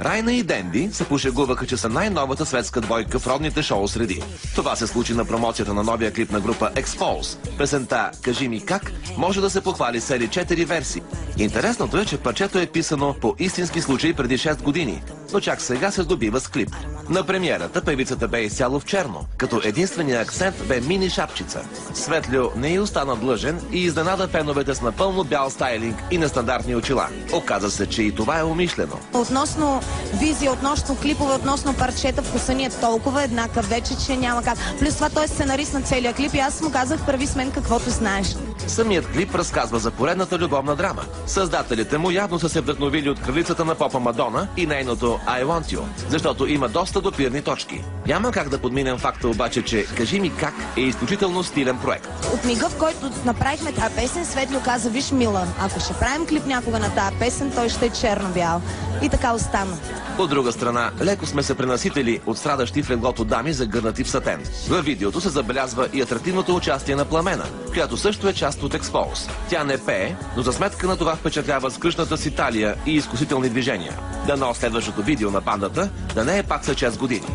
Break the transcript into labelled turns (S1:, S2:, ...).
S1: Райна и Денди се пошегуваха, че са най-новата светска двойка в родните шоу среди. Това се случи на промоцията на новия клип на група Expose. Песента "Кажи ми как" може да се похвали сери 4 версии. Интересното е, че парчето е писано по истински случай преди 6 години, но чак сега се здобива с клип. На премиерата певицата бе изцяло в черно, като единственият акцент бе мини шапчица. Светлю не й остана длъжен и изненада феновете с напълно бял стайлинг и нестандартни очила. Оказа се, че и това е умишлено.
S2: Относно визия, относно клипове, относно парчета, вкуса ни е толкова еднакъв вече, че няма как. Плюс това той е сценарист на целия клип и аз му казах: прави с мен каквото знаеш.
S1: Самият клип разказва за поредната любовна драма. Създателите му явно са се вдъхновили от кралицата на попа Мадона и нейното I Want You, защото има доста допирни точки. Няма как да подминем факта обаче, че "Кажи ми как" е изключително стилен проект.
S2: От мига, в който направихме тази песен, Светлю каза: виж, Мила, ако ще правим клип някога на тази песен, той ще е черно-бял. И така остана.
S1: От друга страна, леко сме се пренаситили от страдащи в леглото дами, загърнати в сатен. Във видеото се забелязва и атрактивното участие на Пламена, която също е част от Expose. Тя не пее, но за сметка на това впечатлява с кръшната си талия и изкусителни движения. Дано следващото видео на бандата да не е пак след 6 години.